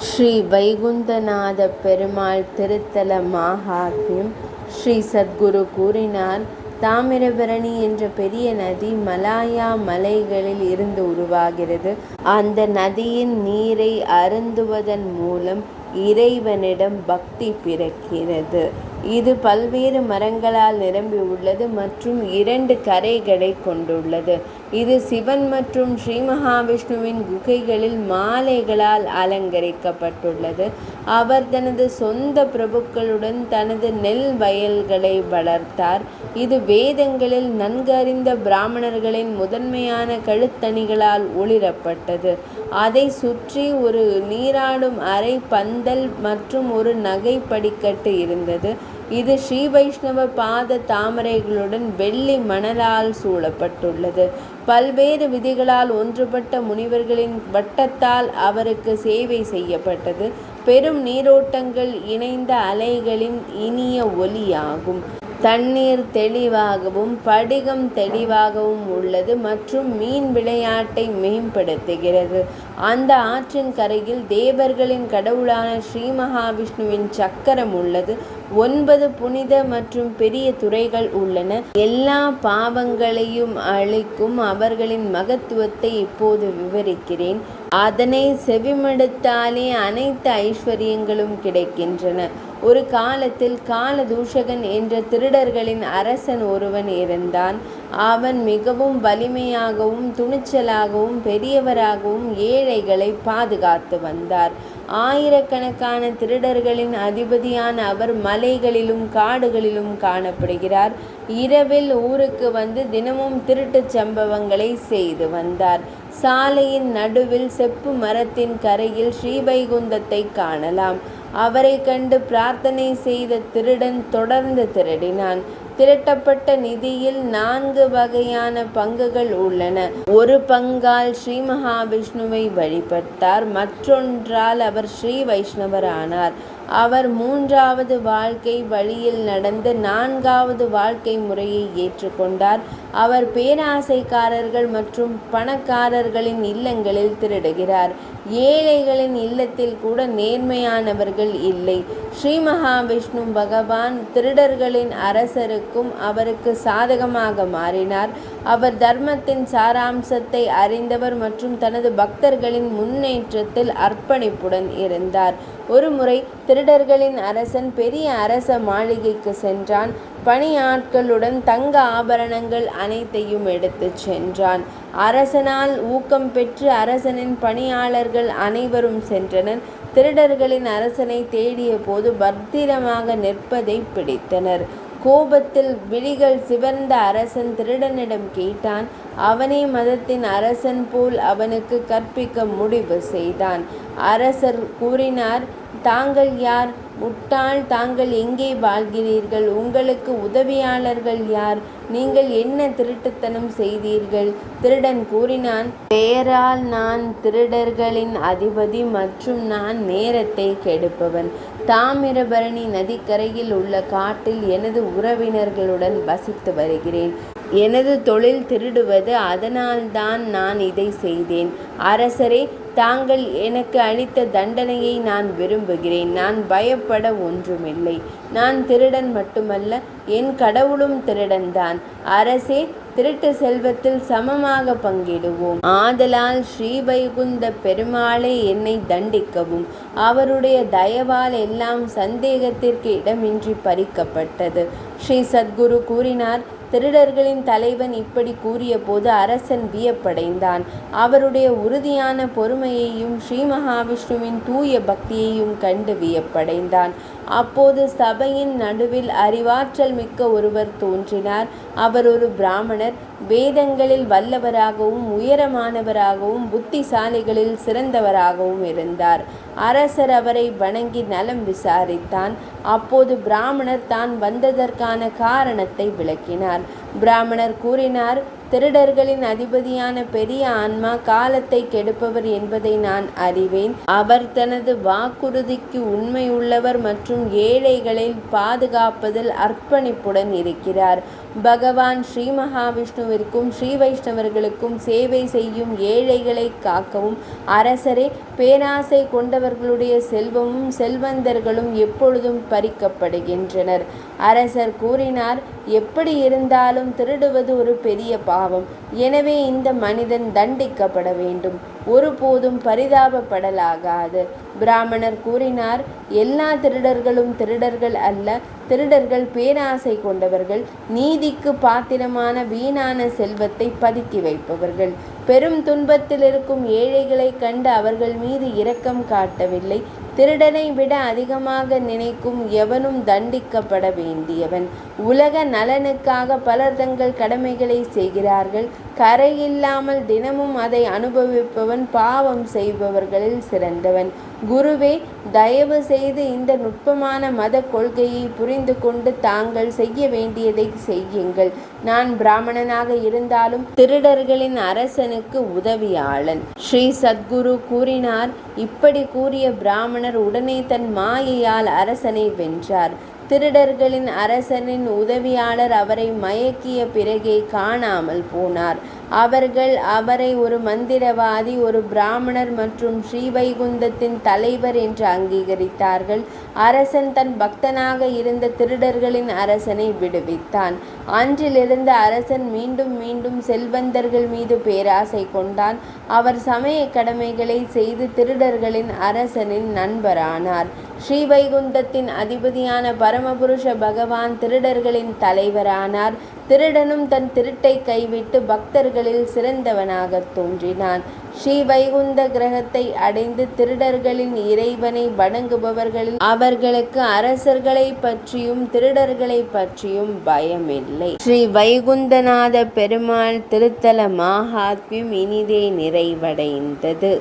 ஸ்ரீ வைகுந்தநாத பெருமாள் திருத்தல மாஹாத்மியம். ஸ்ரீ சத்குரு கூறினார், தாமிரபரணி என்ற பெரிய நதி மலாயா மலைகளில் இருந்து உருவாகிறது. அந்த நதியின் நீரை அருந்துவதன் மூலம் இறைவனிடம் பக்தி பிறக்கிறது. இது பல்வேறு மரங்களால் நிரம்பி உள்ளது மற்றும் 2 கரைகளை கொண்டுள்ளது. இது சிவன் மற்றும் ஸ்ரீ மகாவிஷ்ணுவின் குகைகளில் மாலைகளால் அலங்கரிக்கப்பட்டுள்ளது. அவர் தனது சொந்த பிரபுக்களுடன் தனது நெல் வயல்களை வளர்த்தார். இது வேதங்களில் நன்கறிந்த பிராமணர்களின் முதன்மையான கழுத்தணிகளால் ஒளிரப்பட்டது. அதை சுற்றி ஒரு நீராடும் அரை பந்தல் மற்றும் ஒரு நகை படிக்கட்டு இருந்தது. இது ஸ்ரீ வைஷ்ணவ பாத தாமரைகளுடன் வெள்ளி மணலால் சூழப்பட்டுள்ளது. பல்வேறு விதிகளால் ஒன்றுபட்ட முனிவர்களின் வட்டத்தால் அவருக்கு சேவை செய்யப்பட்டது. பெரும் நீரோட்டங்கள் இணைந்த அலைகளின் இனிய ஒலியாகும். தண்ணீர் தெளிவாகவும் படிகம் தெளிவாகவும் உள்ளது மற்றும் மீன் விளையாட்டை மேம்படுத்துகிறது. அந்த ஆற்றின் கரையில் தேவர்களின் கடவுளான ஸ்ரீ மகாவிஷ்ணுவின் சக்கரம் உள்ளது. 9 புனித மற்றும் பெரிய துறைகள் உள்ளன. எல்லா பாவங்களையும் அழிக்கும் அவர்களின் மகத்துவத்தை இப்போது விவரிக்கிறேன். அதனை செவிமடுத்தாலே அனைத்து ஐஸ்வர்யங்களும் கிடைக்கின்றன. ஒரு காலத்தில் காலதூஷகன் என்ற திருடர்களின் அரசன் ஒருவன் இருந்தான். அவன் மிகவும் வலிமையாகவும் துணிச்சலாகவும் பெரியவராகவும் ஏழைகளை பாதுகாத்து வந்தார். ஆயிரக்கணக்கான திருடர்களின் அதிபதியான அவர் மலைகளிலும் காடுகளிலும் காணப்படுகிறார். இரவில் ஊருக்கு வந்து தினமும் திருட்டுச் சம்பவங்களை செய்து வந்தார். சாலையின் நடுவில் செப்பு மரத்தின் கரையில் ஸ்ரீவைகுந்தத்தை காணலாம். அவரை கண்டு பிரார்த்தனை செய்த திருடன் தொடர்ந்து திருடினான். திரட்டப்பட்ட நிதியில் 4 வகையான பங்குகள் உள்ளன. ஒரு பங்கால் ஸ்ரீ மகாவிஷ்ணுவை வழிபட்டார். மற்றொன்றால் அவர் ஸ்ரீ வைஷ்ணவர் ஆனார். அவர் 3வது வாழ்க்கை வழியில் நடந்து 4வது வாழ்க்கை முறையை ஏற்றுக்கொண்டார். அவர் பேராசைக்காரர்கள் மற்றும் பணக்காரர்களின் இல்லங்களில் திருடுகிறார். ஏழைகளின் இல்லத்தில் கூட நேர்மையானவர்கள் இல்லை. ஸ்ரீ மகாவிஷ்ணு பகவான் திருடர்களின் அரசருக்கும் அவருக்கு சாதகமாக மாறினார். அவர் தர்மத்தின் சாராம்சத்தை அறிந்தவர் மற்றும் தனது பக்தர்களின் முன்னேற்றத்தில் அர்ப்பணிப்புடன் இருந்தார். ஒருமுறை திருடர்களின் அரசன் பெரிய அரச மாளிகைக்கு சென்றான். பணியாட்களுடன் தங்க ஆபரணங்கள் அனைத்தையும் எடுத்துச் சென்றான். அரசனால் ஊக்கம் பெற்று அரசனின் பணியாளர்கள் அனைவரும் சென்றனர். திருடர்களின் அரசனை தேடிய போது பத்திரமாக நிற்பதை பிடித்தனர். கோபத்தில் விழிகள் சிவந்த அரசன் திருடனிடம் கேட்டான். அவனே மதத்தின் அரசன் போல் அவனுக்கு கற்பிக்க முடிவு செய்தான். அரசர் கூறினார், தாங்கள் யார்? முட்டாள், தாங்கள் எங்கே வாழ்கிறீர்கள்? உங்களுக்கு உதவியாளர்கள் யார்? நீங்கள் என்ன திருட்டுத்தனம் செய்தீர்கள்? திருடன் கூறினான், பெயரால் நான் திருடர்களின் அதிபதி மற்றும் நான் நேரத்தை கெடுப்பவன். தாமிரபரணி நதிக்கரையில் உள்ள காட்டில் எனது உறவினர்களுடன் வசித்து வருகிறேன். எனது தொழில் திருடுவது, அதனால்தான் நான் இதை செய்தேன். அரசரே, தாங்கள் எனக்கு அளித்த தண்டனையை நான் விரும்புகிறேன். நான் பயப்பட ஒன்றுமில்லை. நான் திருடன் மட்டுமல்ல, என் கடவுளும் திருடன்தான். அரசே, திருட்டு செல்வத்தில் சமமாக பங்கிடுவோம். ஆதலால் ஸ்ரீ வைகுந்த பெருமாளே என்னை தண்டிக்கவும். அவருடைய தயவால் எல்லாம் சந்தேகத்திற்கு இடமின்றி பறிக்கப்பட்டது. ஸ்ரீ சத்குரு கூறினார், திருடர்களின் தலைவன் இப்படி கூறிய போது அரசன் வியப்படைந்தான். அவருடைய உறுதியான பொறுமையையும் ஸ்ரீ மகாவிஷ்ணுவின் தூய பக்தியையும் கண்டு வியப்படைந்தான். அப்போது சபையின் நடுவில் அறிவாற்றல் மிக்க ஒருவர் தோன்றினார். அவர் ஒரு பிராமணர். வேதங்களில் வல்லவராகவும் உயரமானவராகவும் புத்திசாலிகளில் சிறந்தவராகவும் இருந்தார். அரசர் அவரை வணங்கி நலம் விசாரித்தான். அப்போது பிராமணர் தான் வந்ததற்கான காரணத்தை விளக்கினார். பிராமணர் கூறினார், திருடர்களின் அதிபதியான பெரிய ஆன்மா காலத்தை கெடுப்பவர் என்பதை நான் அறிவேன். அவர் தனது வாக்குறுதிக்கு உண்மையுள்ளவர் மற்றும் ஏழைகளை பாதுகாப்பதில் அர்ப்பணிப்புடன் இருக்கிறார். பகவான் ஸ்ரீ மகாவிஷ்ணுவிற்கும் ஸ்ரீ வைஷ்ணவர்களுக்கும் சேவை செய்யும் ஏழைகளை காக்கவும் அரசரே, பேராசை கொண்டவர்களுடைய செல்வமும் செல்வந்தர்களும் எப்பொழுதும் பறிக்கப்படுகின்றனர். அரசர் கூறினார், எப்படி இருந்தாலும் திருடுவது ஒரு பெரிய பாவம். எனவே இந்த மனிதன் தண்டிக்கப்பட வேண்டும். ஒருபோதும் பரிதாபப்படலாகாது. பிராமணர் கூறினார், எல்லா திருடர்களும் திருடர்கள் அல்ல. திருடர்கள் பேராசை கொண்டவர்கள், நீதிக்கு பாத்திரமான வீணான செல்வத்தை பதுக்கி வைப்பவர்கள். பெரும் துன்பத்தில் இருக்கும் ஏழைகளை கண்டு அவர்கள் மீது இரக்கம் காட்டவில்லை. திருடனை விட அதிகமாக நினைக்கும் எவனும் தண்டிக்கப்பட வேண்டியவன். உலக நலனுக்காக பலர் தங்கள் கடமைகளை செய்கிறார்கள். கரையில்லாமல் தினமும் அதை அனுபவிப்பவன் பாவம் செய்பவர்களில் சிறந்தவன். குருவே, தயவு செய்து இந்த நுட்பமான மத கொள்கையை புரிந்து கொண்டு தாங்கள் செய்ய வேண்டியதை செய்யுங்கள். நான் பிராமணனாக இருந்தாலும் திருடர்களின் அரசனுக்கு உதவியாளன். ஸ்ரீ சத்குரு கூறினார். இப்படி கூறிய பிராமணர் உடனே தன் மாயையால் அரசனை வென்றார். திருடர்களின் அரசனின் உதவியாளர் அவரை மயக்கிய பிறகே காணாமல் போனார். அவர்கள் அவரை ஒரு மந்திரவாதி, ஒரு பிராமணர் மற்றும் ஸ்ரீவைகுந்தத்தின் தலைவர் என்று அங்கீகரித்தார்கள். அரசன் தன் பக்தனாக இருந்த திருடர்களின் அரசனை விடுவித்தான். அன்றிலிருந்து அரசன் மீண்டும் மீண்டும் செல்வந்தர்கள் மீது பேராசை கொண்டான். அவர் சமய கடமைகளை செய்து திருடர்களின் அரசனின் நண்பரானார். ஸ்ரீவைகுந்தத்தின் அதிபதியான பரமபுருஷ பகவான் திருடர்களின் தலைவரானார். திருடனும் தன் திருட்டை கைவிட்டு பக்தர்களில் சிறந்தவனாக தோன்றினான். ஸ்ரீவைகுந்த கிரகத்தை அடைந்து திருடர்களின் இறைவனை வணங்குபவர்களில் அவர்களுக்கு அரசர்களை பற்றியும் திருடர்களை பற்றியும் பயமில்லை. ஸ்ரீ வைகுந்தநாத பெருமாள் திருத்தல மாஹாத்மியம் இனிதே நிறைவடைந்தது.